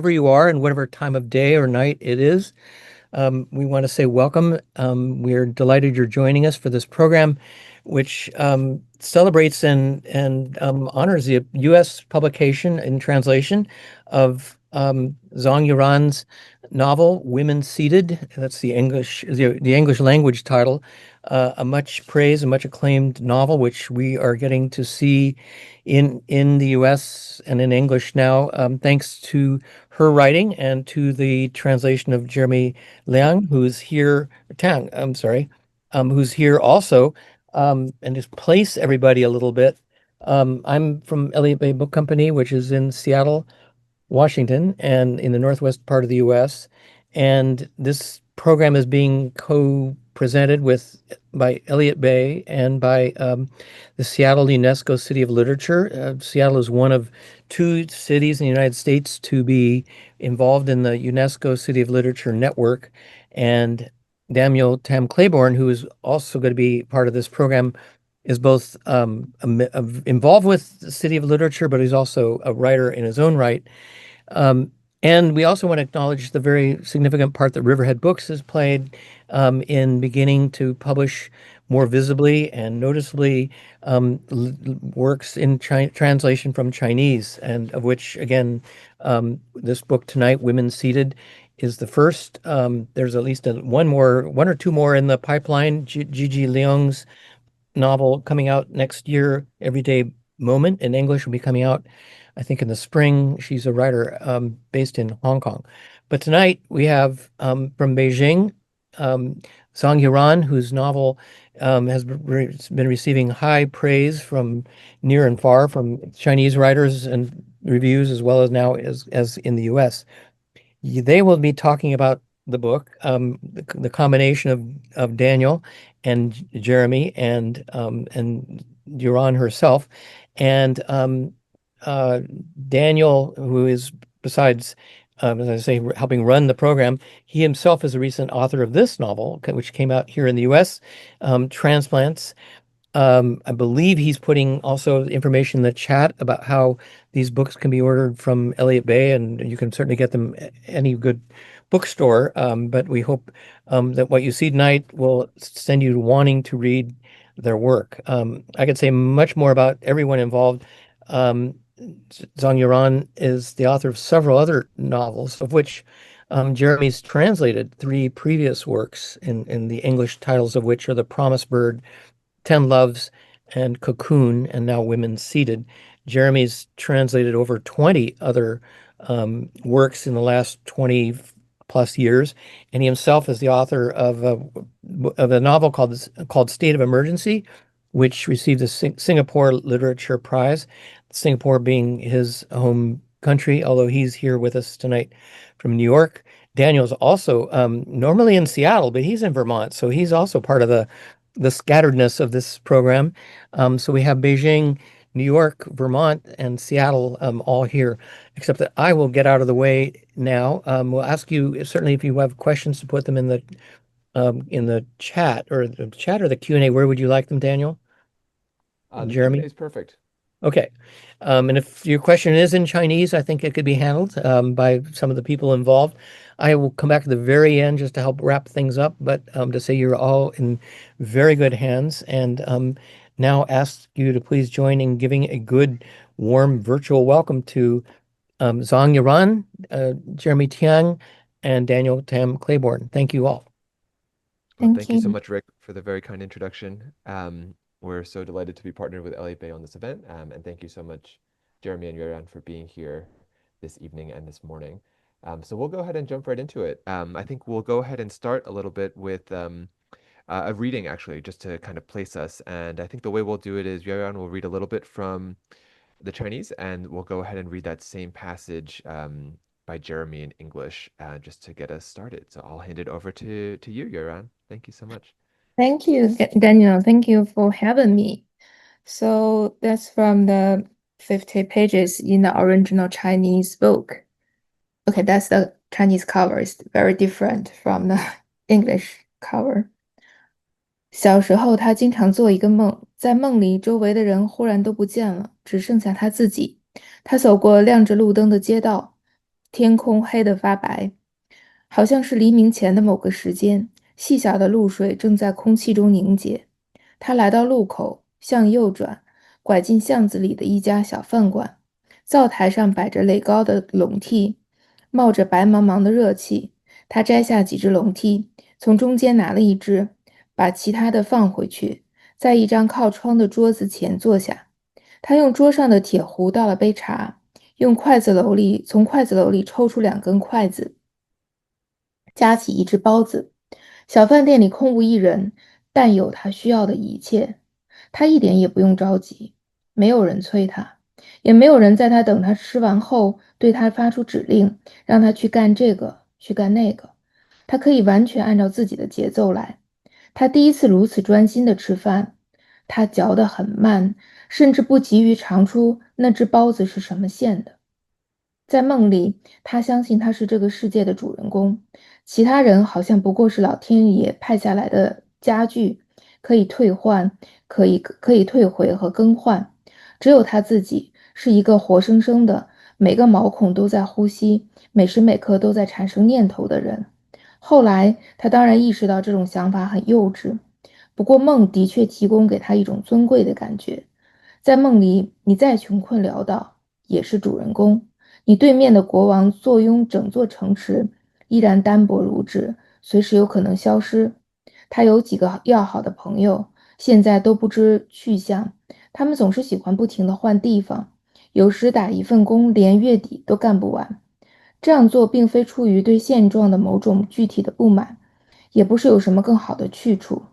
wherever you are and whatever time of day or night it is. We want to say welcome. We're delighted you're joining us for this program, which celebrates and honors the U.S. publication and translation of Zhang Yueran's novel "Women Seated." That's the English language title. A much praised and much acclaimed novel, which we are getting to see in the U.S. and in English now, thanks to her writing and to the translation of Jeremy Liang, who's here, Tang, I'm sorry, who's here also, and just place everybody a little bit. I'm from Elliott Bay Book Company, which is in Seattle, Washington, and in the northwest part of the U.S. And this program is being co-presented with by Elliott Bay and by the Seattle UNESCO City of Literature. Seattle is one of two cities in the United States to be involved in the UNESCO City of Literature network. And Daniel Tam Claiborne, who is also going to be part of this program, is both involved with the City of Literature, but he's also a writer in his own right. Um, and we also want to acknowledge the very significant part that Riverhead Books has played in beginning to publish more visibly and noticeably works in translation from Chinese, and of which, again, this book tonight, Women Seated, is the first. There's at least one or two more in the pipeline. Gigi Liang's novel coming out next year, Everyday Moment, in English, will be coming out, I think, in the spring. She's a writer based in Hong Kong. But tonight we have from Beijing, Zhang Yueran, whose novel has been receiving high praise from near and far from Chinese writers and reviews, as well as now as in the US. They will be talking about the book, the combination of Daniel and Jeremy and Yueran herself, and Daniel, who is, besides, as I say, helping run the program, he himself is a recent author of this novel, which came out here in the U.S., Transplants. I believe he's putting also information in the chat about how these books can be ordered from Elliott Bay, and you can certainly get them at any good bookstore. But we hope that what you see tonight will send you wanting to read their work. I could say much more about everyone involved. Zhang Yueran is the author of several other novels, of which Jeremy's translated three previous works in the English titles of which are The Promised Bird, 10 Loves, and Cocoon, and now Women Seated. Jeremy's translated over 20 other works in the last 20 plus years, and he himself is the author of a novel called State of Emergency, which received the Singapore Literature Prize, Singapore being his home country, although he's here with us tonight from New York. Daniel's also normally in Seattle, but he's in Vermont, so he's also part of the scatteredness of this program. So we have Beijing, New York, Vermont, and Seattle all here, except that I will get out of the way now. We'll ask you certainly if you have questions to put them in the chat or the Q&A. Where would you like them, Daniel? The Q&A Jeremy? is perfect. Okay. And if your question is in Chinese, I think it could be handled by some of the people involved. I will come back at the very end just to help wrap things up, but to say you're all in very good hands, and now ask you to please join in giving a good, warm virtual welcome to Zhang Yueran, Jeremy Tiang, and Daniel Tam Claiborne. Thank you all. Well, Thank thank you so you. much, Rick, for the very kind introduction. We're so delighted to be partnered with Elliott Bay on this event, and thank you so much, Jeremy and Yueran, for being here this evening and this morning. So we'll go ahead and jump right into it. I think we'll go ahead and start a little bit with a reading, actually, just to kind of place us. And I think the way we'll do it is Yueran will read a little bit from the Chinese, and we'll go ahead and read that same passage by Jeremy in English, just to get us started. So I'll hand it over to you, Yueran. Thank you so much. Thank you, Daniel. Thank you for having me. So that's from the 50 pages in the original Chinese book. Okay, that's the Chinese cover. It's very different from the English cover. 小时候，他经常做一个梦，在梦里，周围的人忽然都不见了，只剩下他自己。他走过亮着路灯的街道，天空黑得发白，好像是黎明前的某个时间。细小的露水正在空气中凝结。他来到路口，向右转，拐进巷子里的一家小饭馆。灶台上摆着垒高的笼屉，冒着白茫茫的热气。他摘下几只笼屉，从中间拿了一只，把其他的放回去，在一张靠窗的桌子前坐下。他用桌上的铁壶倒了杯茶，从筷子篓里抽出2根筷子，夹起一只包子。小饭店里空无一人，但有他需要的一切。他一点也不用着急，没有人催他，也没有人在他等他吃完后对他发出指令，让他去干这个，去干那个。他可以完全按照自己的节奏来。他第一次如此专心地吃饭，他嚼得很慢，甚至不急于尝出那只包子是什么馅的。在梦里，他相信他是这个世界的主人公，其他人好像不过是老天爷派下来的家具，可以退换，可以退回和更换。只有他自己是一个活生生的，每个毛孔都在呼吸，每时每刻都在产生念头的人。后来，他当然意识到这种想法很幼稚，不过梦的确提供给他一种尊贵的感觉。在梦里，你再穷困潦倒，也是主人公。你对面的国王坐拥整座城池，依然单薄如纸，随时有可能消失。他有几个要好的朋友，现在都不知去向。他们总是喜欢不停地换地方，有时打一份工连月底都干不完。这样做并非出于对现状的某种具体的不满，也不是有什么更好的去处，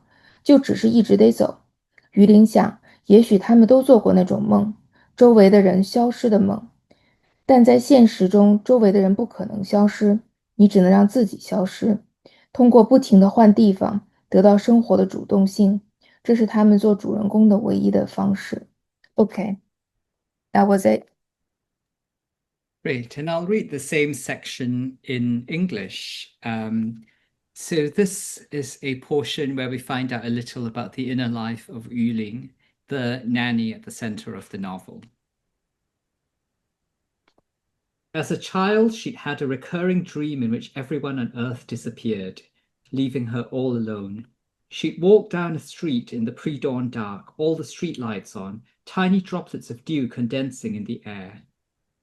就只是一直得走。于林想，也许他们都做过那种梦，周围的人消失的梦。但在现实中，周围的人不可能消失，你只能让自己消失，通过不停地换地方，得到生活的主动性，这是他们做主人公的唯一的方式。OK, that was it. Great, and I'll read the same section in English. So this is a portion where we find out a little about the inner life of Yuling, the nanny at the center of the novel. As a child, she'd had a recurring dream in which everyone on Earth disappeared, leaving her all alone. She'd walk down a street in the pre-dawn dark, all the street lights on, tiny droplets of dew condensing in the air.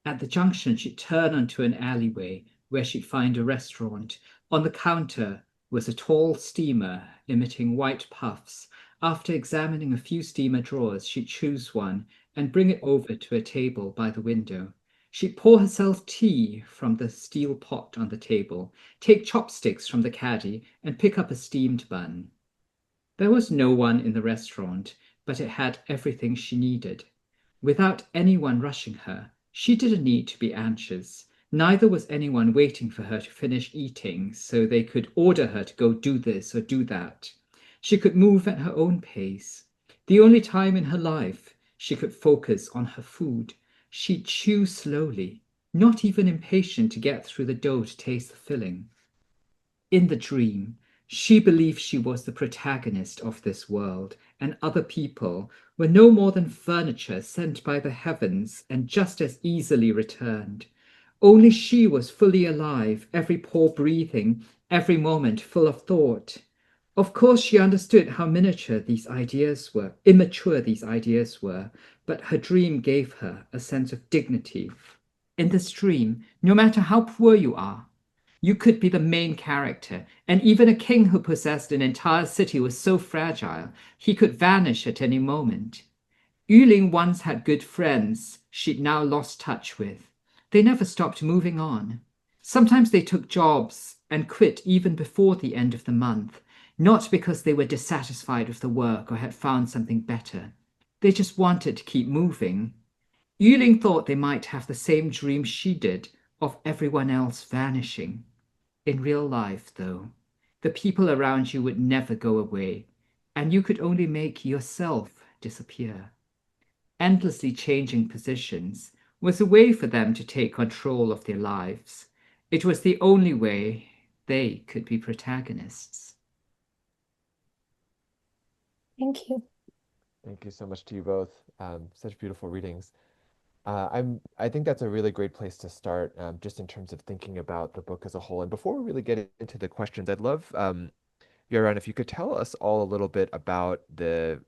At the junction, she'd turn onto an alleyway where she'd find a restaurant. On the counter was a tall steamer emitting white puffs. After examining a few steamer drawers, she'd choose one and bring it over to a table by the window. She'd pour herself tea from the steel pot on the table, take chopsticks from the caddy, and pick up a steamed bun. There was no one in the restaurant, but it had everything she needed. Without anyone rushing her, she didn't need to be anxious. Neither was anyone waiting for her to finish eating so they could order her to go do this or do that. She could move at her own pace. The only time in her life she could focus on her food. She'd chew slowly, not even impatient to get through the dough to taste the filling. In the dream, she believed she was the protagonist of this world, and other people were no more than furniture sent by the heavens and just as easily returned. Only she was fully alive, every pore breathing, every moment full of thought. Of course, she understood how immature these ideas were, but her dream gave her a sense of dignity. In this dream, no matter how poor you are, you could be the main character, and even a king who possessed an entire city was so fragile, he could vanish at any moment. Yuling once had good friends she'd now lost touch with. They never stopped moving on. Sometimes they took jobs and quit even before the end of the month, not because they were dissatisfied with the work or had found something better. They just wanted to keep moving. Yuling thought they might have the same dream she did of everyone else vanishing. In real life, though, the people around you would never go away, and you could only make yourself disappear. Endlessly changing positions was a way for them to take control of their lives. It was the only way they could be protagonists. Thank you. Thank you so much to you both. Such beautiful readings. I think that's a really great place to start, just in terms of thinking about the book as a whole. And before we really get into the questions, I'd love, Yaron, if you could tell us all a little bit about the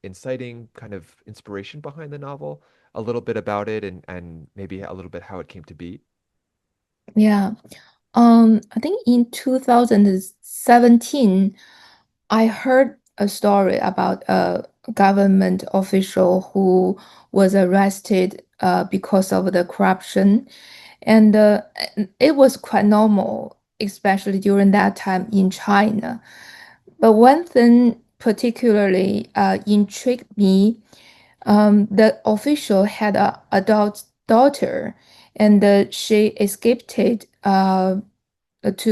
inciting kind of inspiration behind the novel, a little bit about it, and maybe a little bit how it came to be. Yeah. I think in 2017, I heard a story about a government official who was arrested because of the corruption. And it was quite normal, especially during that time in China. But one thing particularly intrigued me. The official had an adult daughter, and she escaped to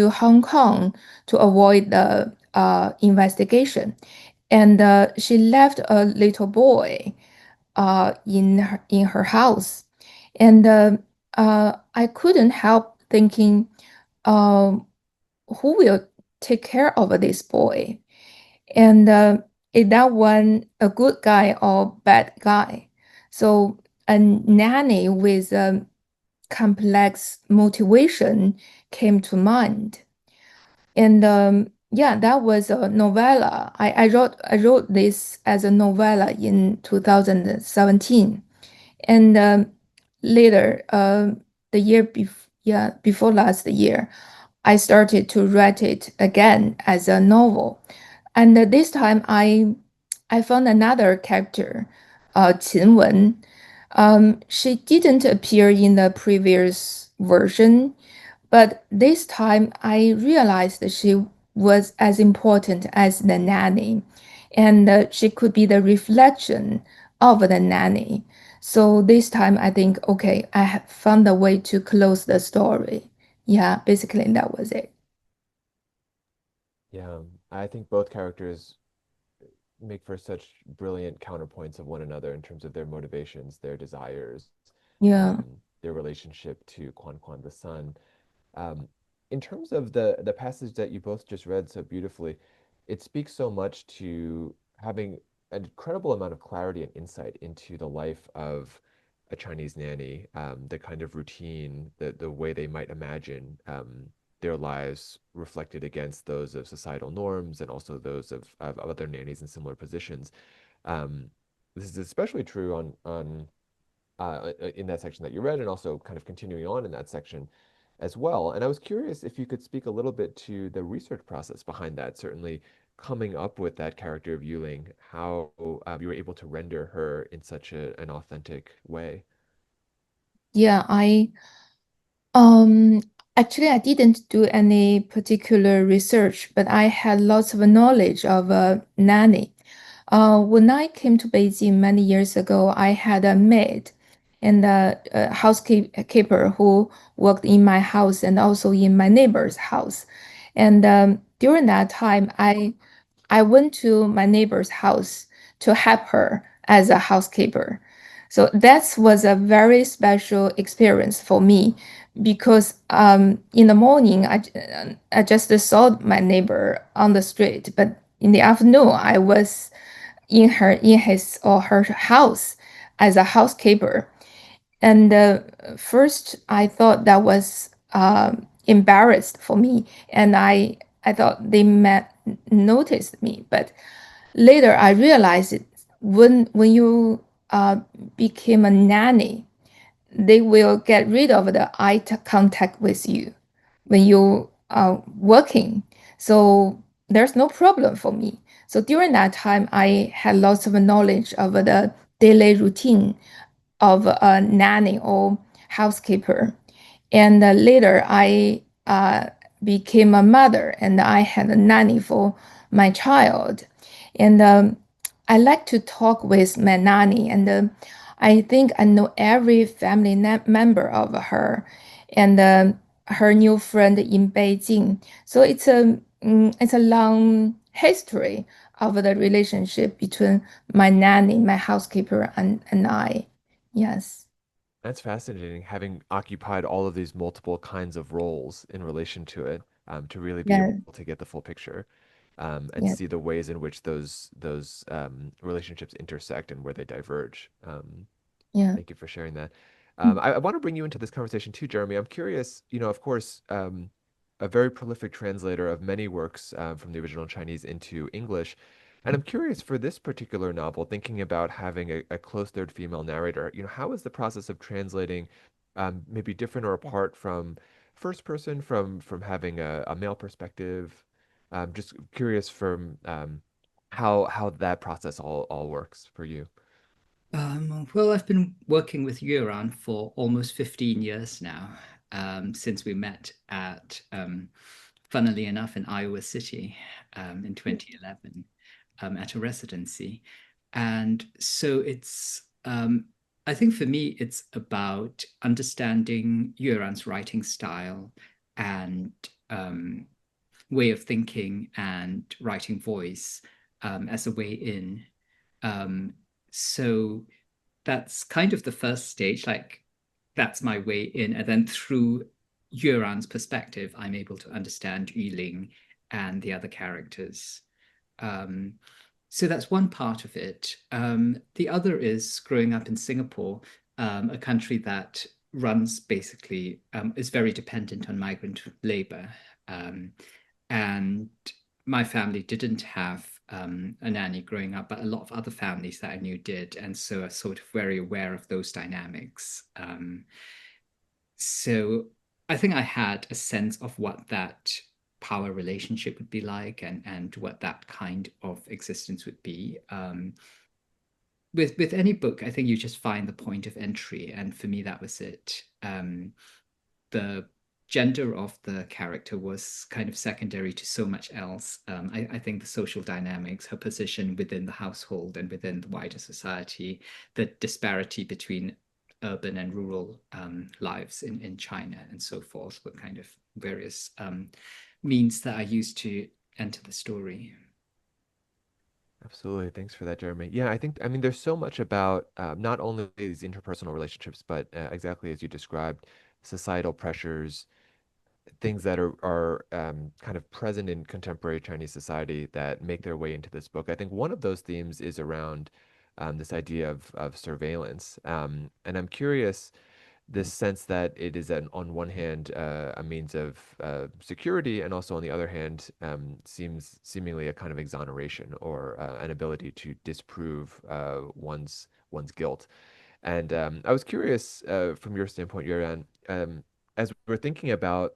Hong Kong to avoid the investigation. And she left a little boy in her house. And I couldn't help thinking, um, who will take care of this boy? And is that one a good guy or bad guy? So a nanny with a complex motivation came to mind. And yeah, that was a novella. I wrote this as a novella in 2017. And later, the year before last year, I started to write it again as a novel. And this time I found another character, Qin Wen. She didn't appear in the previous version, but this time I realized that she was as important as the nanny, and she could be the reflection of the nanny. So this time I think, okay, I have found a way to close the story. Yeah, basically that was it. Yeah, I think both characters make for such brilliant counterpoints of one another in terms of their motivations, their desires, Yeah. their relationship to Quan Quan the son. Um, in terms of the passage that you both just read so beautifully, it speaks so much to having an incredible amount of clarity and insight into the life of a Chinese nanny, the kind of routine, the way they might imagine their lives reflected against those of societal norms and also those of other nannies in similar positions. Um, this is especially true on in that section that you read, and also kind of continuing on in that section as well. And I was curious if you could speak a little bit to the research process behind that, certainly coming up with that character of Yuling, how you were able to render her in such an authentic way. Yeah, um actually I didn't do any particular research, but I had lots of knowledge of nanny. When I came to Beijing many years ago, I had a maid and a housekeeper who worked in my house and also in my neighbor's house. And during that time, I went to my neighbor's house to help her as a housekeeper. So that was a very special experience for me because in the morning I just saw my neighbor on the street, but in the afternoon I was in his or her house as a housekeeper. And first, I thought that was embarrassed for me, and I thought they might noticed me. But later, I realized it when you became a nanny, they will get rid of the contact with you when you are working. So there's no problem for me. So during that time, I had lots of knowledge of the daily routine of a nanny or housekeeper. And later, I became a mother and I had a nanny for my child. And I like to talk with my nanny, and I think I know every family member of her and her new friend in Beijing. So it's a long history of the relationship between my nanny, my housekeeper, and I. Yes. That's fascinating, having occupied all of these multiple kinds of roles in relation to it, to really be able Yeah. to get the full picture, and Yeah. see the ways in which those relationships intersect and where they diverge. Yeah. Thank you for sharing that. I want to bring you into this conversation too, Jeremy. I'm curious, of course, a very prolific translator of many works from the original Chinese into English. And I'm curious for this particular novel, thinking about having a close third female narrator, how is the process of translating maybe different or apart from first person, from having a male perspective? Just curious from how that process all works for you. Well, I've been working with Yueran for almost 15 years now, since we met funnily enough, in Iowa City in 2011 at a residency. And so I think for me, it's about understanding Yueran's writing style and way of thinking and writing voice as a way in. So that's kind of the first stage, like that's my way in. And then through Yueran's perspective, I'm able to understand Yuling and the other characters. So that's one part of it. The other is growing up in Singapore, a country that is very dependent on migrant labor. And my family didn't have a nanny growing up, but a lot of other families that I knew did. And so I was sort of very aware of those dynamics. So I think I had a sense of what that power relationship would be like and what that kind of existence would be. With any book, I think you just find the point of entry. And for me, that was it. The gender of the character was kind of secondary to so much else. I think the social dynamics, her position within the household and within the wider society, the disparity between urban and rural lives in China and so forth were kind of various means that I used to enter the story. Absolutely. Thanks for that, Jeremy. Yeah, I mean, there's so much about not only these interpersonal relationships, but exactly as you described, societal pressures, things that are kind of present in contemporary Chinese society that make their way into this book. I think one of those themes is around this idea of surveillance. And I'm curious, this sense that it is on one hand a means of security, and also on the other hand seems seemingly a kind of exoneration or an ability to disprove one's guilt. And I was curious from your standpoint, Yuran, as we're thinking about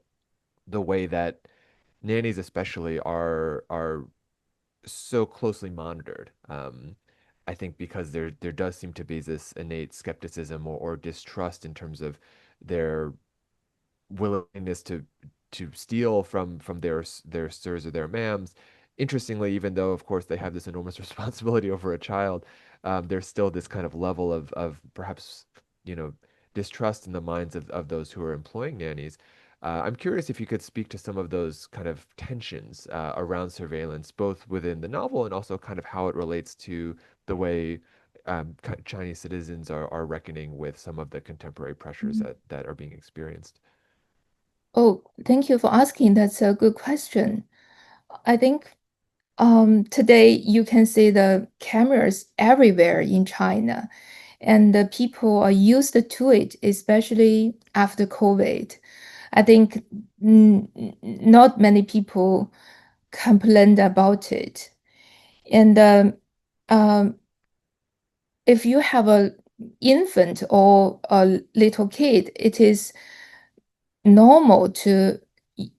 the way that nannies especially are so closely monitored. I think because there does seem to be this innate skepticism or distrust in terms of their willingness to steal from their sirs or their mams. Interestingly, even though of course they have this enormous responsibility over a child, there's still this kind of level of perhaps you know distrust in the minds of those who are employing nannies. I'm curious if you could speak to some of those kind of tensions around surveillance, both within the novel and also kind of how it relates to the way Chinese citizens are reckoning with some of the contemporary pressures that are being experienced. Oh, thank you for asking. That's a good question. I think today you can see the cameras everywhere in China, and the people are used to it, especially after COVID. I think not many people complained about it. And um, if you have a infant or a little kid, it is normal to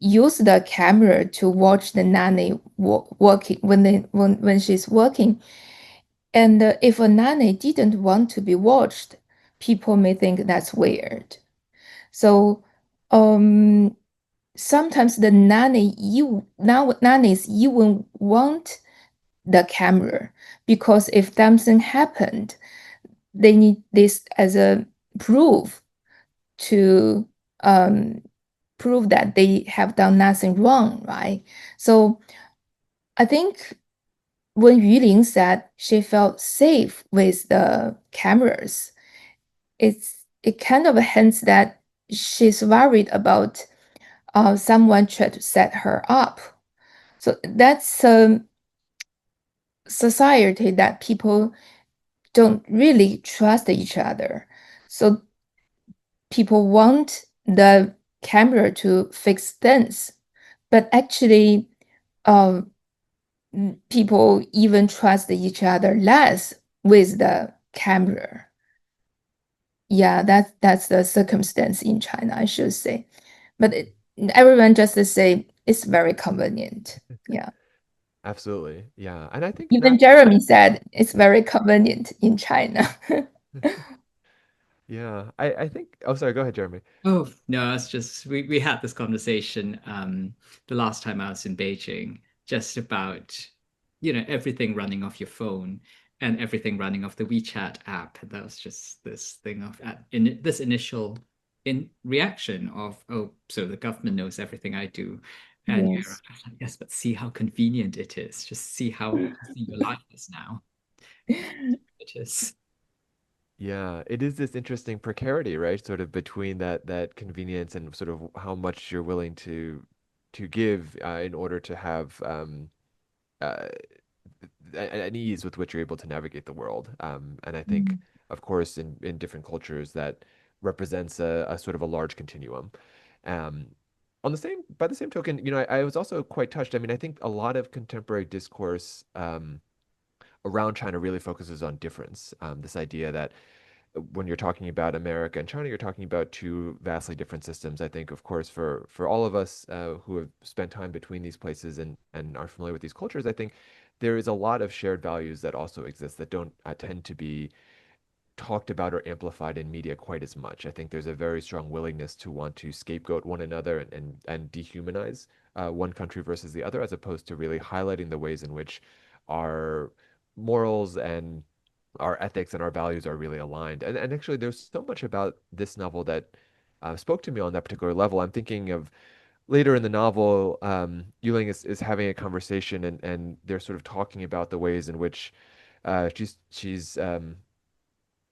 use the camera to watch the nanny working when she's working. And if a nanny didn't want to be watched, people may think that's weird. So um, sometimes the nannies even want the camera because if something happened, they need this as a proof to prove that they have done nothing wrong, right? So I think when Yuling said she felt safe with the cameras, it kind of hints that she's worried about someone try to set her up. So that's a society that people don't really trust each other. So people want the camera to fix things, but actually, um, people even trust each other less with the camera. Yeah, that's the circumstance in China, I should say. But everyone just say it's very convenient. Yeah. Absolutely. Yeah. And I think Even that, Jeremy said it's very convenient in China. yeah, I think, oh, sorry, go ahead, Jeremy. Oh, no, it's just we had this conversation the last time I was in Beijing, just about, everything running off your phone and everything running off the WeChat app. That was just this thing of in this initial in reaction of, oh, so the government knows everything I do. And you're Yes. like, yes, but see how convenient it is. Just see how easy your life is now. It is. Yeah, it is this interesting precarity, right? Sort of between that convenience and sort of how much you're willing to give in order to have uh, an ease with which you're able to navigate the world. And I think, Mm. of course, in different cultures, that represents a sort of a large continuum. Um, by the same token, I was also quite touched. I mean, I think a lot of contemporary discourse around China really focuses on difference. This idea that when you're talking about America and China, you're talking about two vastly different systems. I think, of course, for all of us who have spent time between these places and are familiar with these cultures, I think there is a lot of shared values that also exist that don't tend to be talked about or amplified in media quite as much. I think there's a very strong willingness to want to scapegoat one another and dehumanize one country versus the other, as opposed to really highlighting the ways in which our morals and our ethics and our values are really aligned. And actually, there's so much about this novel that spoke to me on that particular level. I'm thinking of later in the novel, Yuling is having a conversation and they're sort of talking about the ways in which she's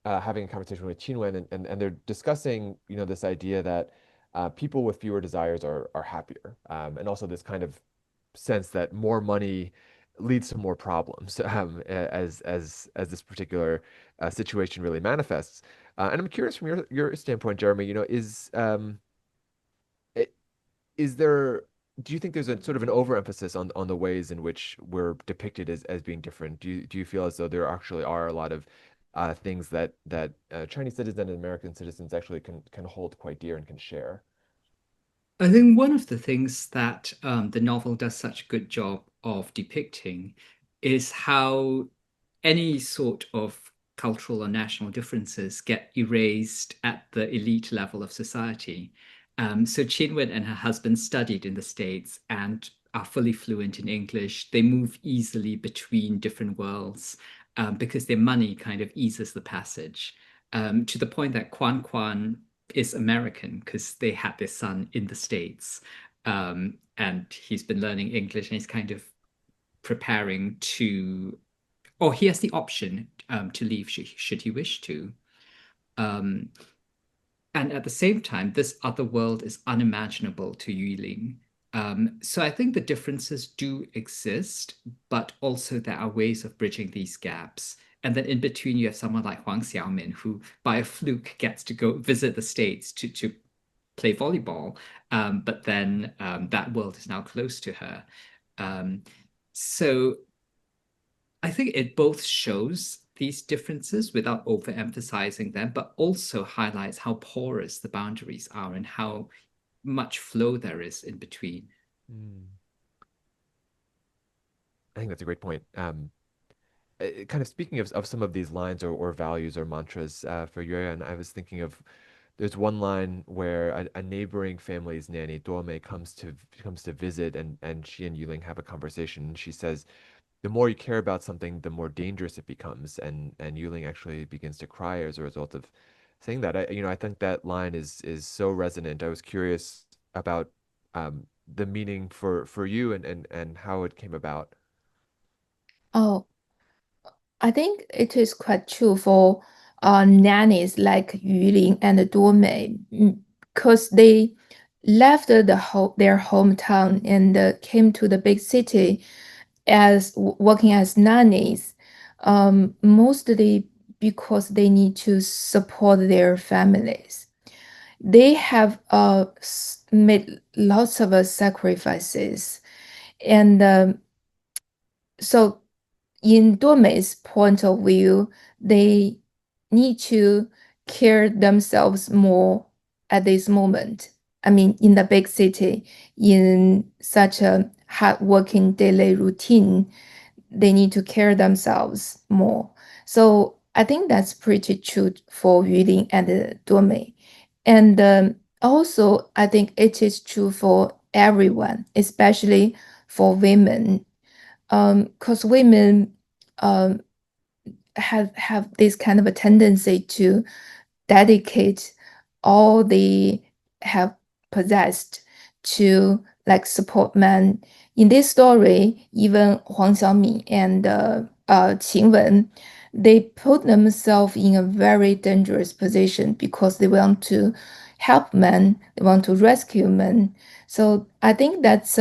having a conversation with Qinwen and they're discussing, this idea that people with fewer desires are happier. And also this kind of sense that more money leads to more problems as this particular situation really manifests. And I'm curious from your standpoint, Jeremy, i- is there do you think there's a sort of an overemphasis on the ways in which we're depicted as being different? Do you feel as though there actually are a lot of things that Chinese citizens and American citizens actually can hold quite dear and can share? I think one of the things that the novel does such a good job of depicting is how any sort of cultural or national differences get erased at the elite level of society. So Chinwen and her husband studied in the States and are fully fluent in English. They move easily between different worlds because their money kind of eases the passage, to the point that Quan is American because they had their son in the States. And he's been learning English and he's kind of preparing to, or he has the option to leave should he wish to. Um, and at the same time, this other world is unimaginable to Yuling. So I think the differences do exist, but also there are ways of bridging these gaps. And then in between, you have someone like Huang Xiaomin, who by a fluke gets to go visit the States to play volleyball. But then that world is now close to her. Um, so I think it both shows these differences without overemphasizing them, but also highlights how porous the boundaries are and how much flow there is in between. Mm, I think that's a great point. Kind of speaking of some of these lines or values or mantras for Yuan, I was thinking of there's one line where a neighboring family's nanny, Duomei, comes to visit and she and Yuling have a conversation. And she says, the more you care about something, the more dangerous it becomes. And Yuling actually begins to cry as a result of saying that. I think that line is so resonant. I was curious about the meaning for you and how it came about. Oh, I think it is quite true for nannies like Yulin and Duomei because they left their hometown and came to the big city as working as nannies, mostly because they need to support their families. They have made lots of sacrifices. And so in Domei's point of view, they need to care themselves more at this moment. I mean, in the big city, in such a hard-working daily routine, they need to care themselves more. So I think that's pretty true for Yueling and Domei. And also, I think it is true for everyone, especially for women, because women um, have this kind of a tendency to dedicate all they have possessed to like support men. In this story, even Huang Xiaomi and Qin Wen, they put themselves in a very dangerous position because they want to help men, they want to rescue men. So I think that's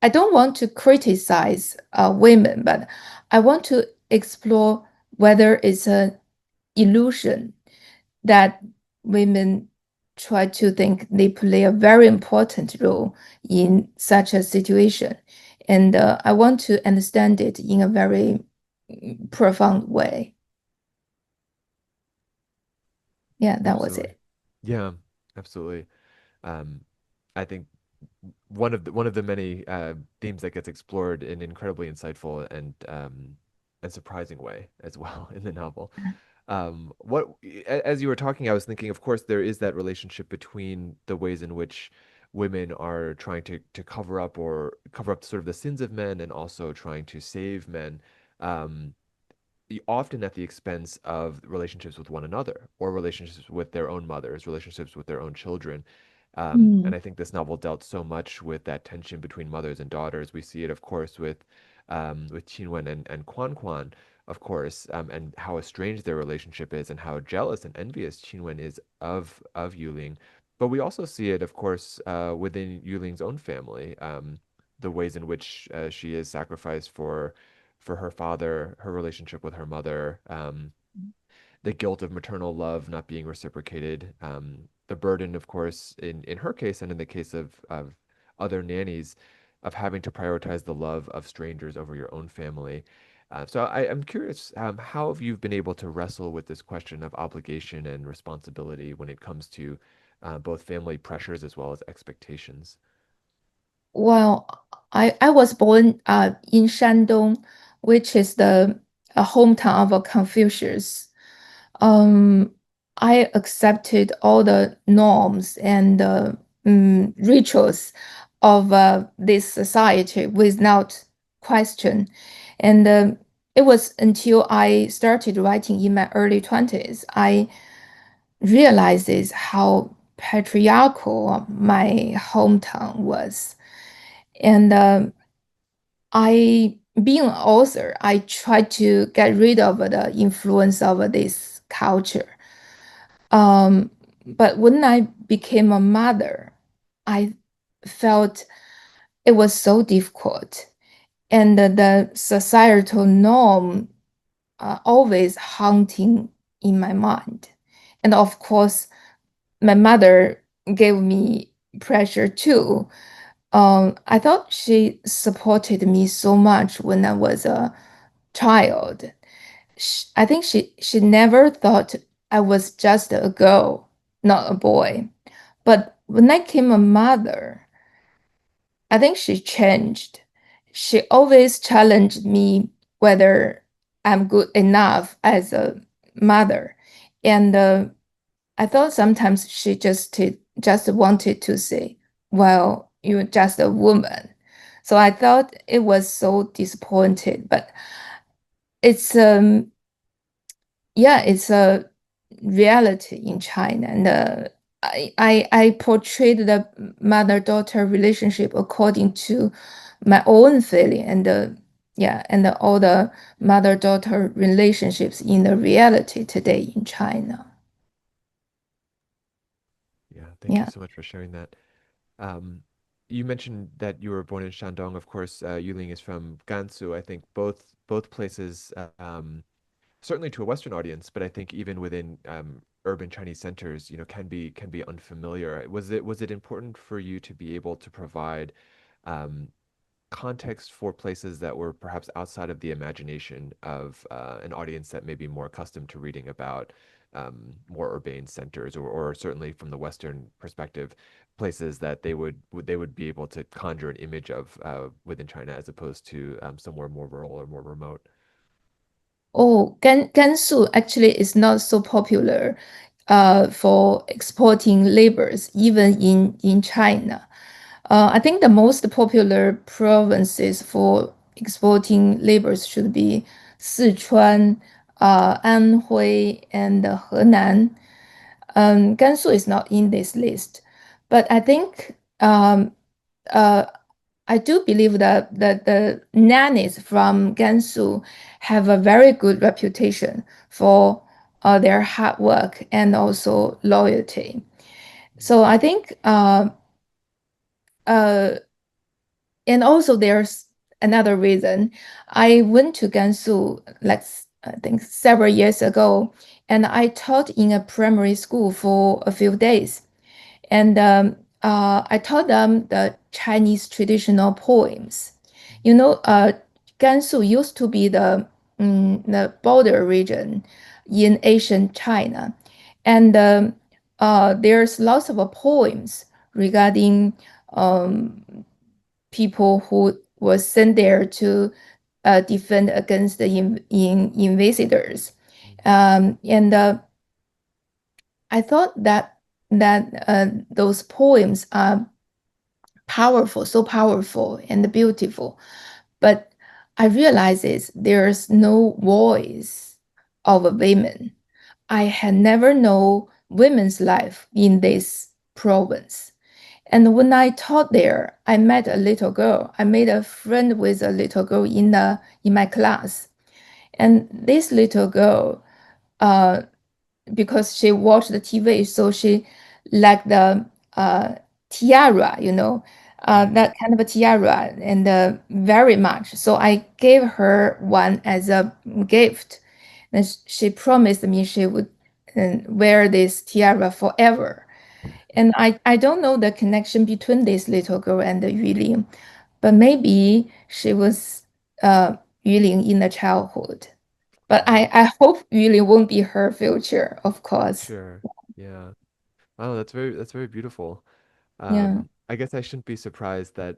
I don't want to criticize women, but I want to explore whether it's an illusion that women try to think they play a very important role in such a situation. And I want to understand it in a very profound way. Yeah, that was Absolutely. it. Yeah, absolutely. Um, I think one of the many themes that gets explored in an incredibly insightful and surprising way as well in the novel. As you were talking, I was thinking, of course, there is that relationship between the ways in which women are trying to cover up sort of the sins of men and also trying to save men. Um, often at the expense of relationships with one another or relationships with their own mothers, relationships with their own children. And Mm. I think this novel dealt so much with that tension between mothers and daughters. We see it, of course, with Qinwen and Quan Quan, of course, and how estranged their relationship is and how jealous and envious Qinwen is of Yuling. But we also see it, of course, within Yuling's own family, the ways in which she is sacrificed for her father, her relationship with her mother, the guilt of maternal love not being reciprocated, the burden, of course, in her case and in the case of other nannies, of having to prioritize the love of strangers over your own family. So I'm curious, how have you been able to wrestle with this question of obligation and responsibility when it comes to both family pressures as well as expectations? Well, I was born in Shandong, which is the hometown of Confucius. Um, I accepted all the norms and rituals of this society without question. And it was until I started writing in my early 20s, I realized how patriarchal my hometown was. And being an author, I tried to get rid of the influence of this culture. But when I became a mother, I felt it was so difficult. And the societal norm always haunting in my mind. And of course, my mother gave me pressure too. I thought she supported me so much when I was a child. I think she never thought I was just a girl, not a boy. But when I became a mother, I think she changed. She always challenged me whether I'm good enough as a mother. And I thought sometimes she just wanted to say, well, you're just a woman. So I thought it was so disappointed, but it's yeah, it's a reality in China. And I portrayed the mother-daughter relationship according to my own feeling and yeah, and all the mother-daughter relationships in the reality today in China. Yeah, thank you Yeah. so much for sharing that. Um, you mentioned that you were born in Shandong. Of course, Yuling is from Gansu. I think both places certainly to a Western audience, but I think even within urban Chinese centers, can be unfamiliar. Was it important for you to be able to provide um, context for places that were perhaps outside of the imagination of an audience that may be more accustomed to reading about more urbane centers, or certainly from the Western perspective, places that they would be able to conjure an image of within China as opposed to somewhere more rural or more remote? Oh, Gansu actually is not so popular for exporting labors, even in China. I think the most popular provinces for exporting labors should be Sichuan, Anhui, and Henan. Gansu is not in this list, but I think uh, I do believe that the nannies from Gansu have a very good reputation for their hard work and also loyalty. So I think, uh, and also there's another reason. I went to Gansu like I think several years ago, and I taught in a primary school for a few days. And I taught them the Chinese traditional poems. You know, Gansu used to be the border region in ancient China, and there's lots of poems regarding um, people who were sent there to defend against the invaders. And I thought that those poems are powerful, so powerful and beautiful. But I realized there's no voice of a women. I had never known women's life in this province. And when I taught there, I met a little girl. I made a friend with a little girl in my class. And this little girl, uh, because she watched the TV, so she liked the tiara, that kind of a tiara, and very much. So I gave her one as a gift, and she promised me she would wear this tiara forever. And I don't know the connection between this little girl and the Yuling, but maybe she was Yuling in the childhood. But Mhm. I hope Yuling won't be her future, of course. Sure. Yeah. Oh, that's very beautiful. Yeah. I guess I shouldn't be surprised that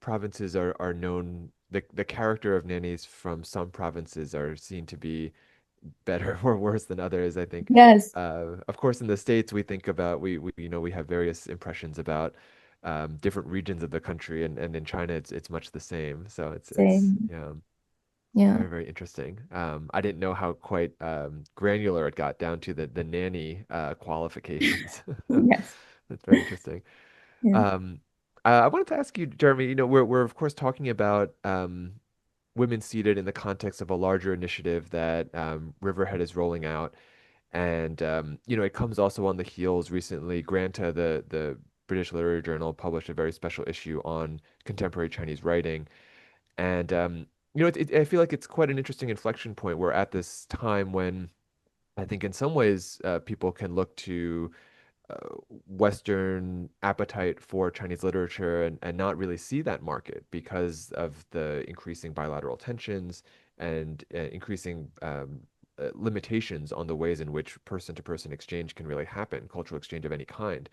provinces are known, the character of nannies from some provinces are seen to be better or worse than others. I think, Yes. of course, in the States, we think about we have various impressions about different regions of the country, and in China, it's much the same. So it's Same. yeah, Yeah. very very interesting. I didn't know how quite granular it got down to the nanny qualifications. Yes. That's very interesting. Yeah. Um, I wanted to ask you, Jeremy, we're of course talking about women seated in the context of a larger initiative that Riverhead is rolling out. And it comes also on the heels recently. Granta, the British Literary Journal, published a very special issue on contemporary Chinese writing. And I feel like it's quite an interesting inflection point. We're at this time when I think in some ways people can look to Western appetite for Chinese literature and not really see that market because of the increasing bilateral tensions and increasing limitations on the ways in which person-to-person exchange can really happen, cultural exchange of any kind.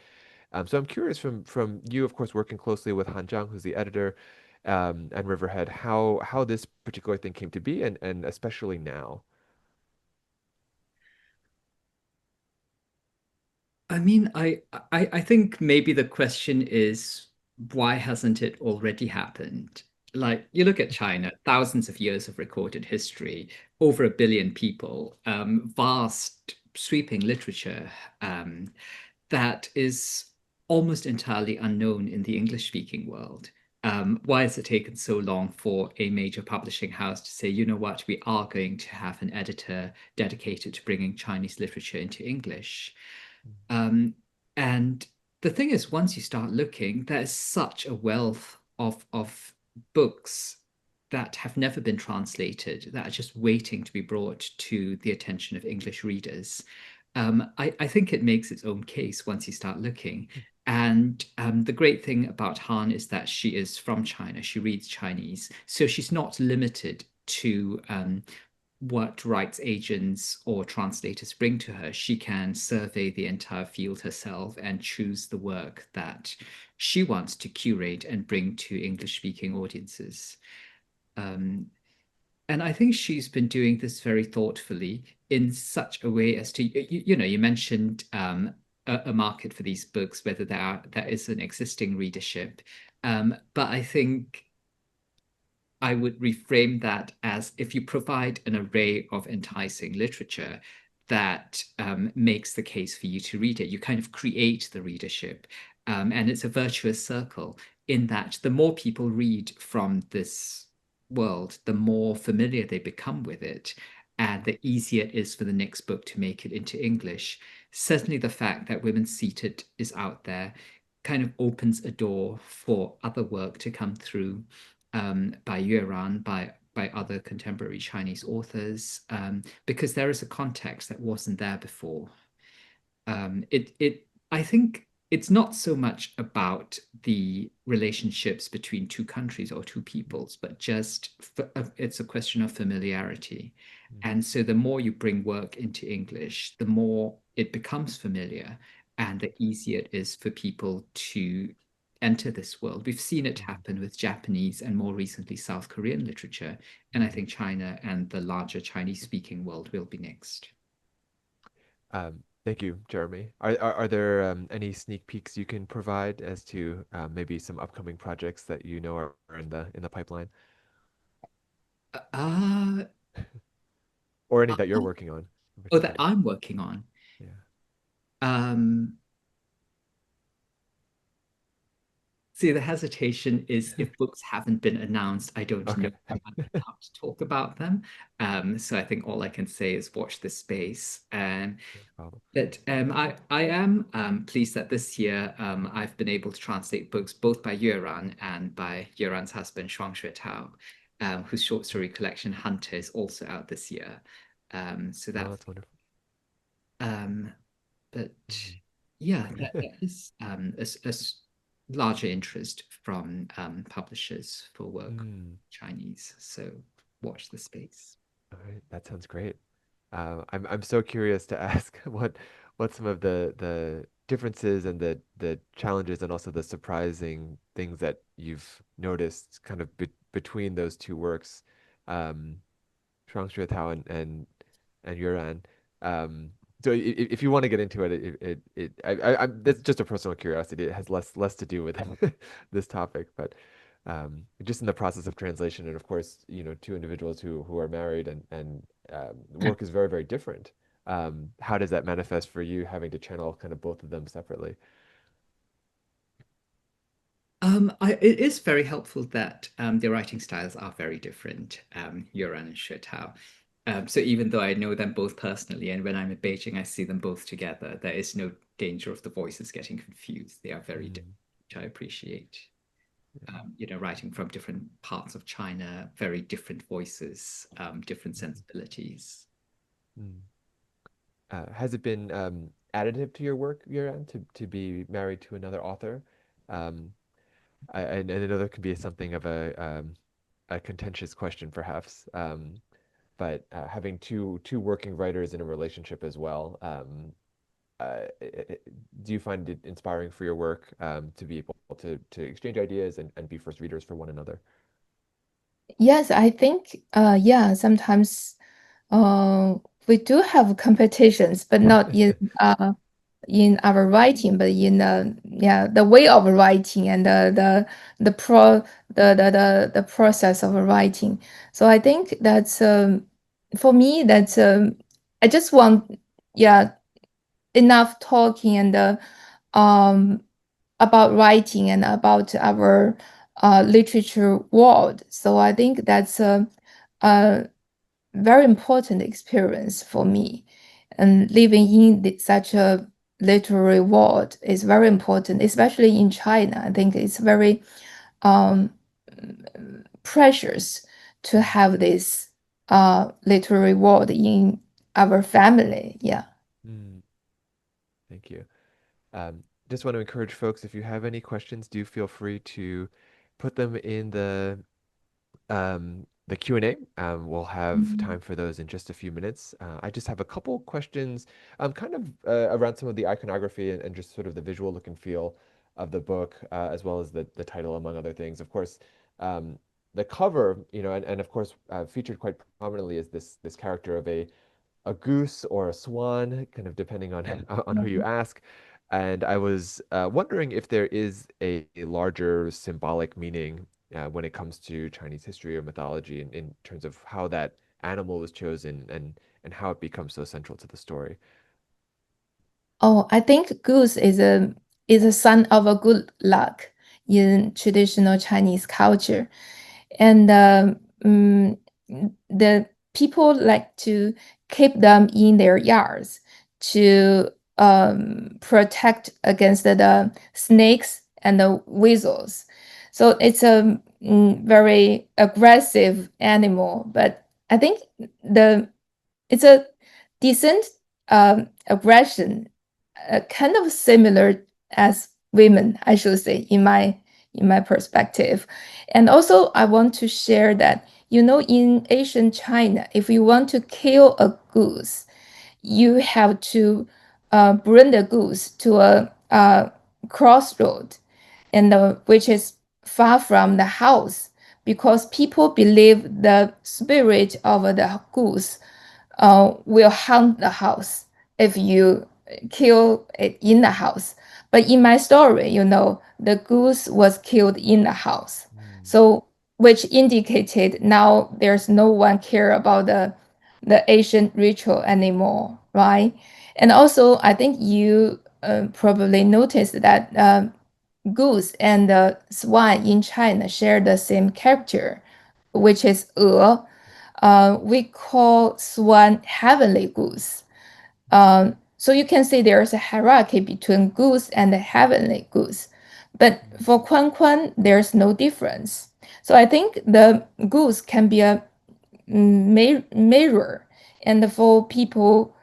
So I'm curious from you, of course, working closely with Zhang, who's the editor, and Riverhead, how this particular thing came to be, and especially now. I mean, I think maybe the question is why hasn't it already happened? Like you look at China, thousands of years of recorded history, over 1 billion people, vast sweeping literature that is almost entirely unknown in the English-speaking world. Why has it taken so long for a major publishing house to say, you know what, we are going to have an editor dedicated to bringing Chinese literature into English? Um, and the thing is, once you start looking, there's such a wealth of books that have never been translated, that are just waiting to be brought to the attention of English readers. I think it makes its own case once you start looking. And the great thing about Han is that she is from China. She reads Chinese. So she's not limited to what rights agents or translators bring to her. She can survey the entire field herself and choose the work that she wants to curate and bring to English-speaking audiences. And I think she's been doing this very thoughtfully in such a way as to, you mentioned a market for these books, whether there is an existing readership. But I think I would reframe that as if you provide an array of enticing literature that makes the case for you to read it, you kind of create the readership. And it's a virtuous circle in that the more people read from this world, the more familiar they become with it, and the easier it is for the next book to make it into English. Certainly the fact that Women Seated is out there kind of opens a door for other work to come through by Yueran, by other contemporary Chinese authors, because there is a context that wasn't there before. I think it's not so much about the relationships between two countries or two peoples, but just it's a question of familiarity. And so the more you bring work into English, the more it becomes familiar and the easier it is for people to enter this world. We've seen it happen with Japanese and more recently South Korean literature. And I think China and the larger Chinese-speaking world will be next. Thank you, Jeremy. Are there any sneak peeks you can provide as to maybe some upcoming projects that you know are in the pipeline, or any that you're working on? Oh, that I'm working on. Yeah. See, the hesitation is if books haven't been announced, I don't know how to talk about them. So I think all I can say is watch this space. But I am pleased that this year I've been able to translate books both by Yueran and by Yueran's husband, Zhang, whose short story collection Hunter is also out this year. So that's wonderful. But yeah, there is a larger interest from publishers for work Chinese. So watch the space. All right, that sounds great. I'm so curious to ask what some of the differences and the challenges and also the surprising things that you've noticed kind of between those two works, Shuang Tao and Yuran. So if you want to get into it, that's just a personal curiosity. It has less to do with this topic, but just in the process of translation, and of course, two individuals who are married and work is very, very different. How does that manifest for you, having to channel kind of both of them separately? It is very helpful that their writing styles are very different, Yueran and Tao. So even though I know them both personally, and when I'm in Beijing, I see them both together, there is no danger of the voices getting confused. They are very different, which I appreciate. Writing from different parts of China, very different voices, different sensibilities. Has it been additive to your work, Yueran, to be married to another author? I know there can be something of a contentious question, perhaps. But having two working writers in a relationship as well, do you find it inspiring for your work to be able to exchange ideas and be first readers for one another? Yes, I think sometimes we do have competitions, but not in our writing, but in the way of writing and the process of writing. So I think that's for me that's I just want enough talking and about writing and about our literature world. So I think that's a very important experience for me. And living in such a literary world is very important, especially in China. I think it's very precious to have this literary world in our family. Yeah. Mm, thank you. Just want to encourage folks, if you have any questions, do feel free to put them in the Q&A. We'll have time for those in just a few minutes. I just have a couple questions kind of around some of the iconography and just sort of the visual look and feel of the book, as well as the title, among other things. Of course, the cover, and of course, featured quite prominently is this character of a goose or a swan, kind of depending on on who you ask. And I was wondering if there is a larger symbolic meaning when it comes to Chinese history or mythology in terms of how that animal was chosen and how it becomes so central to the story. Oh, I think goose is a sign of a good luck in traditional Chinese culture. And the people like to keep them in their yards to protect against the snakes and the weasels. So it's a very aggressive animal, but I think it's a decent aggression, kind of similar as women, I should say, in my perspective. And also, I want to share that, in ancient China, if you want to kill a goose, you have to bring the goose to a crossroad, and which is far from the house, because people believe the spirit of the goose will haunt the house if you kill it in the house. But in my story, the goose was killed in the house. Mm, So, which indicated now there's no one care about the ancient ritual anymore, right? And also, I think you probably noticed that goose and the swan in China share the same character, which is 鹅. We call swan heavenly goose. So you can see there's a hierarchy between goose and the heavenly goose. But for Quan Quan, there's no difference. So I think the goose can be a mirror and for people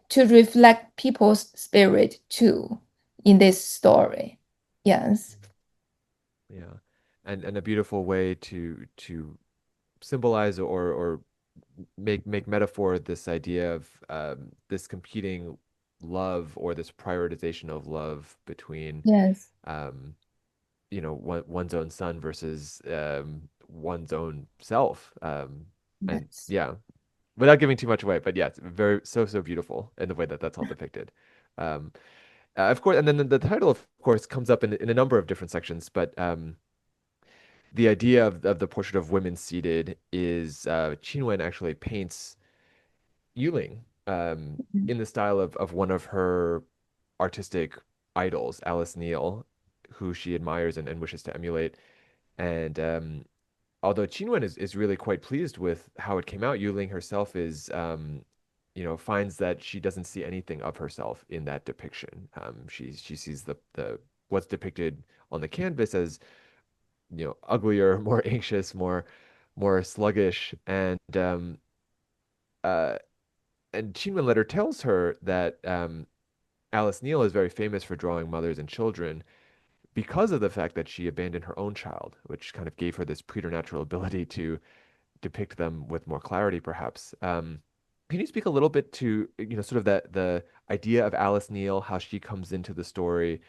to reflect people's spirit too in this story. Yes. yeah, and a beautiful way to symbolize or make metaphor this idea of this competing love or this prioritization of love between Yes. um, one's own son versus one's own self. And Yes. yeah, without giving too much away, but yeah, it's very so beautiful in the way that that's all depicted. Um, of course, and then the title, of course, comes up in a number of different sections, but the idea of the portrait of women seated is Qinwen actually paints Yuling in the style of one of her artistic idols, Alice Neal, who she admires and wishes to emulate. And although Qinwen is really quite pleased with how it came out, Yuling herself is, finds that she doesn't see anything of herself in that depiction. She sees the what's depicted on the canvas as uglier, more anxious, more sluggish, uh, and Chinwen letter tells her that Alice Neal is very famous for drawing mothers and children because of the fact that she abandoned her own child, which kind of gave her this preternatural ability to depict them with more clarity, perhaps. Can you speak a little bit to, sort of the idea of Alice Neal, how she comes into the story,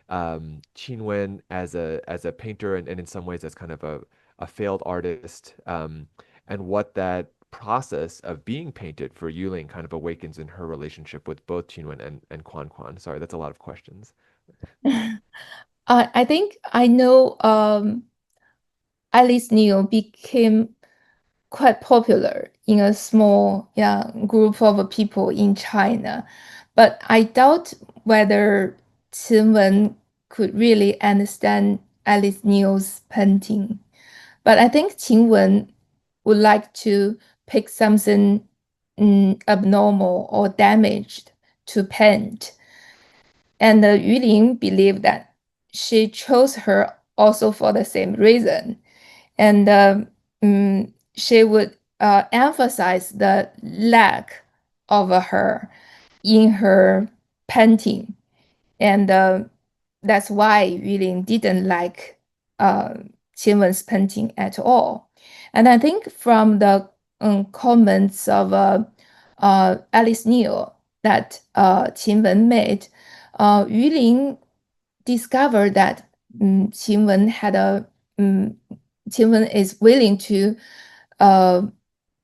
Qin Wen as a painter and in some ways as kind of a failed artist, and what that process of being painted for Yuling kind of awakens in her relationship with both Qin Wen and Quan Quan? Sorry, that's a lot of questions. I think I know Alice Neal became quite popular in a small, group of people in China. But I doubt whether Qin Wen could really understand Alice Neal's painting. But I think Qin Wen would like to pick something abnormal or damaged to paint. And Yuling believed that she chose her also for the same reason. And she would emphasize the lack of her in her painting, and that's why Yueran didn't like Qinwen's painting at all. And I think from the comments of Alice Neal that Qinwen made, Yueran discovered that Qinwen had a Qinwen is willing to uh,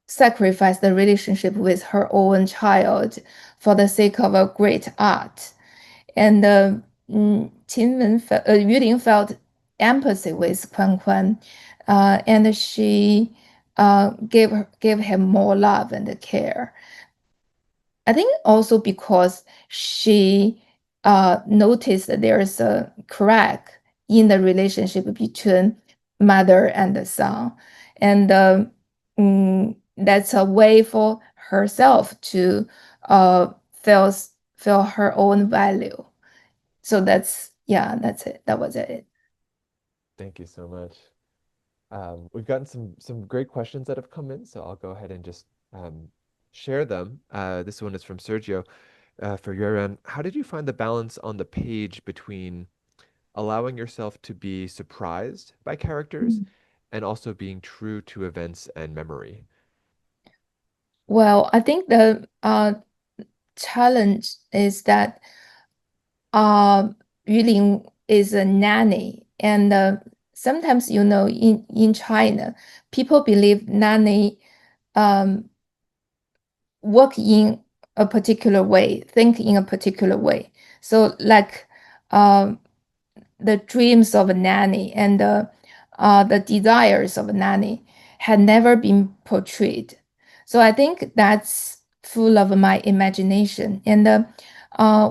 sacrifice the relationship with her own child for the sake of a great art. And Yueling felt empathy with Kuan Kuan, and she gave him more love and care. I think also because she noticed that there's a crack in the relationship between mother and the son, and that's a way for herself to uh, feel feel her own value. So that's it. That was it. Thank you so much. We've gotten some great questions that have come in, so I'll go ahead and just share them. This one is from Sergio for Yueran. How did you find the balance on the page between allowing yourself to be surprised by characters and also being true to events and memory? Well, I think the challenge is that Yuling is a nanny, and sometimes in China, people believe nanny um, work in a particular way, think in a particular way. So like um, the dreams of a nanny and the desires of a nanny had never been portrayed. So I think that's full of my imagination. And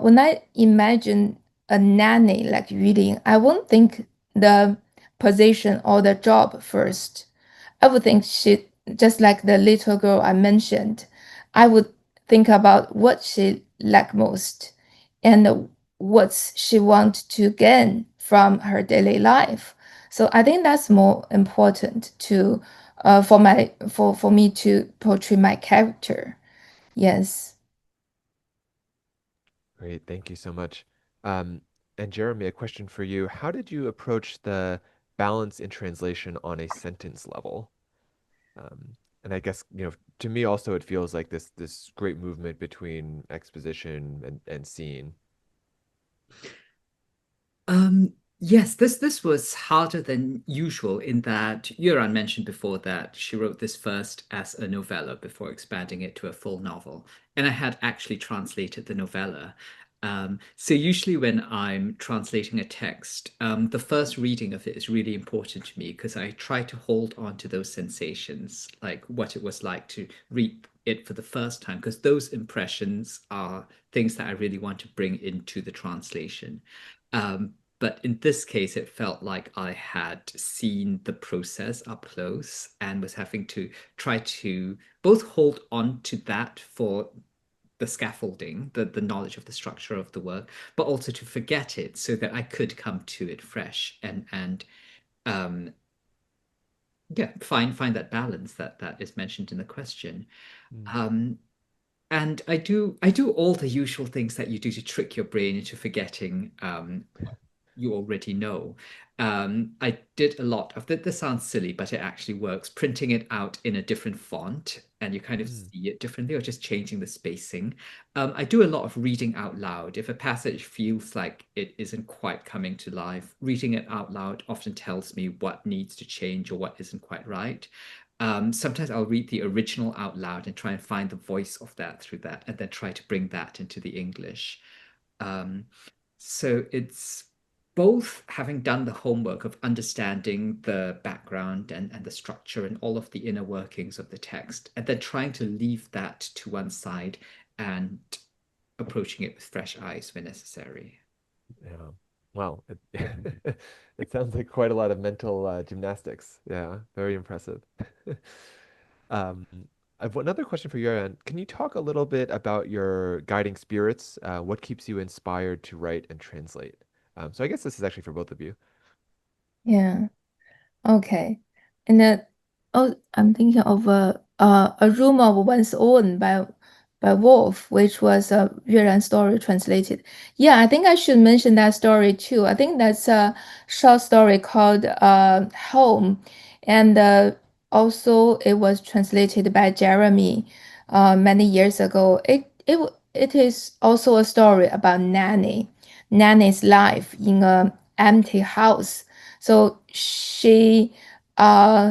when I imagine a nanny like Yuling, I won't think the position or the job first. I would think she, just like the little girl I mentioned, I would think about what she like most and what she want to gain from her daily life. So I think that's more important to for me to portray my character. Yes. Great, thank you so much. Um, and Jeremy, a question for you. How did you approach the balance in translation on a sentence level? And I guess, to me also it feels like this great movement between exposition and scene. Yes, this was harder than usual in that Yueran mentioned before that she wrote this first as a novella before expanding it to a full novel. And I had actually translated the novella. So usually when I'm translating a text, the first reading of it is really important to me because I try to hold on to those sensations, like what it was like to read it for the first time, because those impressions are things that I really want to bring into the translation. But in this case, it felt like I had seen the process up close and was having to try to both hold on to that for the scaffolding, the knowledge of the structure of the work, but also to forget it so that I could come to it fresh and um, yeah, find that balance that is mentioned in the question. Mm. Um, and I do all the usual things that you do to trick your brain into forgetting what you already know. I did a lot of that. This sounds silly, but it actually works. Printing it out in a different font, and you kind of Mm. see it differently, or just changing the spacing. I do a lot of reading out loud. If a passage feels like it isn't quite coming to life, reading it out loud often tells me what needs to change or what isn't quite right. Sometimes I'll read the original out loud and try and find the voice of that through that, and then try to bring that into the English. Um, so it's both having done the homework of understanding the background and the structure and all of the inner workings of the text, and then trying to leave that to one side and approaching it with fresh eyes when necessary. Yeah. Wow. It, it sounds like quite a lot of mental gymnastics. Yeah, very impressive. Um, I've another question for you, Aaron. Can you talk a little bit about your guiding spirits? What keeps you inspired to write and translate? So I guess this is actually for both of you. Yeah. Okay. And Oh, I'm thinking of a room of one's own by Wolf, which was a Yueran story translated. Yeah, I think I should mention that story too. I think that's a short story called Home, and also it was translated by Jeremy many years ago. It is also a story about Nanny's life in a empty house. So she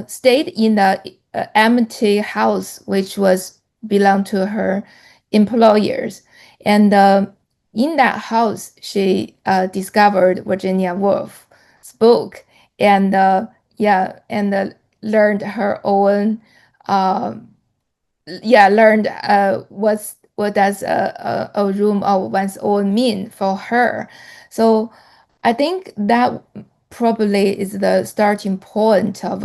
stayed in the empty house, which was belonged to her employers. And in that house, she discovered Virginia Woolf's book, and learned her own uh, learned what does a room of one's own mean for her. So I think that probably is the starting point of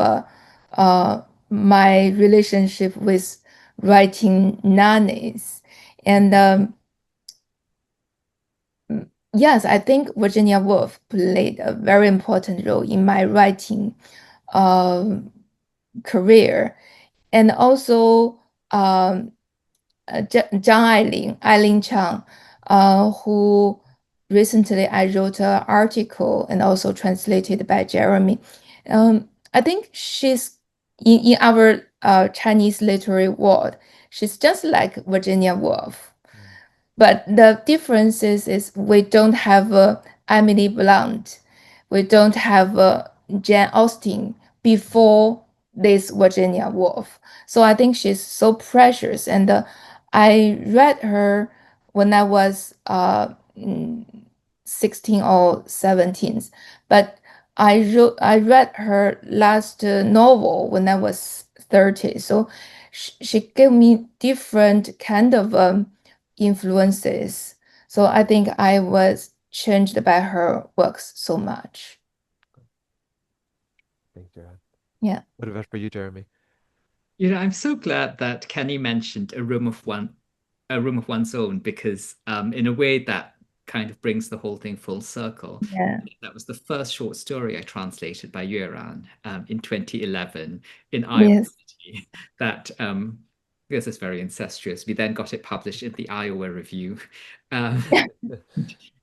my relationship with writing nannies. And yes, I think Virginia Woolf played a very important role in my writing um, career. And also Zhang Eileen Chang, who recently I wrote an article and also translated by Jeremy. I think she's in our Chinese literary world. She's just like Virginia Woolf. But the difference is we don't have Emily Blunt. We don't have Jane Austen before this Virginia Woolf. So I think she's so precious. And I read her when I was 16 or 17. But I read her last novel when I was 30. So she gave me different kind of influences. So I think I was changed by her works so much. Thanks, Yueran. Yeah. What about for you, Jeremy? I'm so glad that Kenny mentioned a room of one's own, because in a way that kind of brings the whole thing full circle. Yeah. That was the first short story I translated by Yueran in 2011 in Iowa Yes. City. That this is very incestuous. We then got it published in the Iowa Review.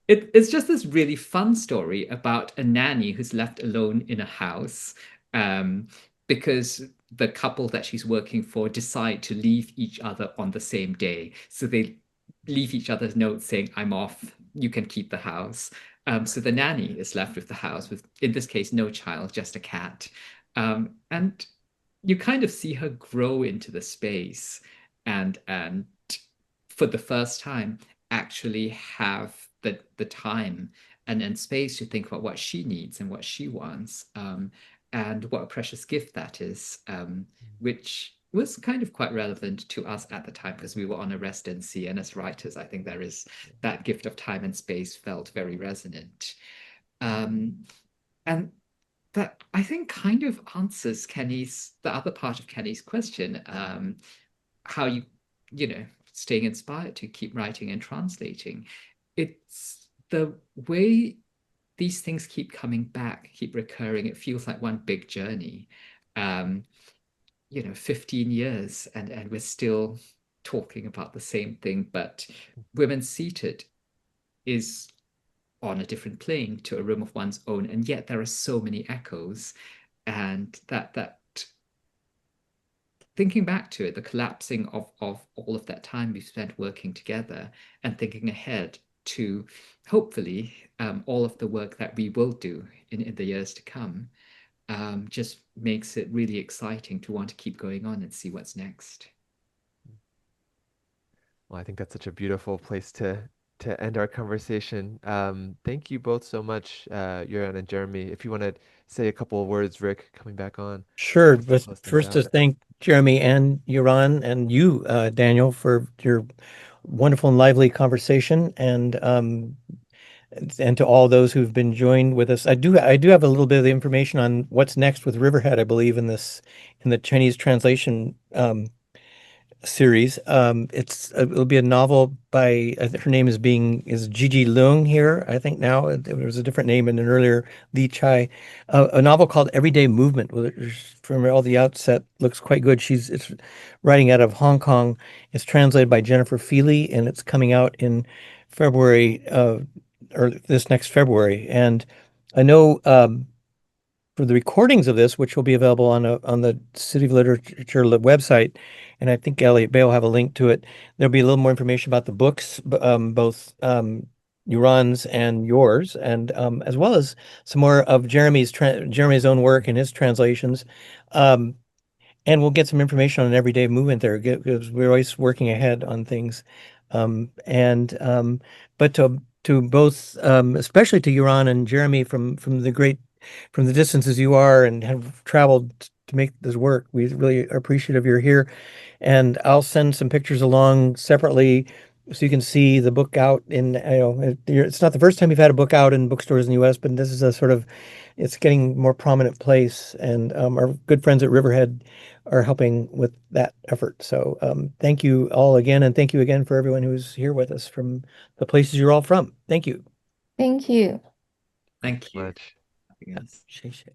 It's just this really fun story about a nanny who's left alone in a house because the couple that she's working for decide to leave each other on the same day. So they leave each other's notes saying, I'm off, you can keep the house. So the nanny is left with the house with, in this case, no child, just a cat. And you kind of see her grow into the space and for the first time actually have the time and space to think about what she needs and what she wants, and what a precious gift that is, which was kind of quite relevant to us at the time because we were on a residency, and as writers, I think there is that gift of time and space felt very resonant. And that I think kind of answers the other part of Kenny's question, how staying inspired to keep writing and translating. It's the way these things keep coming back, keep recurring. It feels like one big journey. 15 years and we're still talking about the same thing, but Women Seated is on a different plane to A Room of One's Own, and yet there are so many echoes, and that thinking back to it, the collapsing of all of that time we've spent working together and thinking ahead to hopefully all of the work that we will do in the years to come, just makes it really exciting to want to keep going on and see what's next. Well, I think that's such a beautiful place to end our conversation. Thank you both so much, Yueran and Jeremy. If you want to say a couple of words, Rick, coming back on. Sure. But Close things first to out. thank Jeremy and Yueran and you, Daniel, for your wonderful and lively conversation, and to all those who've been joined with us. I do have a little bit of the information on what's next with Riverhead, I believe, in the Chinese translation series. It'll be a novel by, I think her name is Gigi Leung here. I think now there was a different name in an earlier Li Chai. A novel called Everyday Movement, which from all the outset looks quite good. It's writing out of Hong Kong. It's translated by Jennifer Feely, and it's coming out in February, or this next February. And I know for the recordings of this, which will be available on the City of Literature website, and I think Elliott Bay will have a link to it. There'll be a little more information about the books, both Yueran's and yours, and as well as some more of Jeremy's own work and his translations. Um, and we'll get some information on an everyday movement there because we're always working ahead on things. And but to both, especially to Yuran and Jeremy from the distances you are and have traveled to make this work, we really are appreciative you're here. And I'll send some pictures along separately so you can see the book out in, it's not the first time you've had a book out in bookstores in the US, but this is a sort of, it's getting more prominent place. And our good friends at Riverhead are helping with that effort. So thank you all again. And thank you again for everyone who's here with us from the places you're all from. Thank you. Thank you. Thank you. Much. Yes. Shay Shay.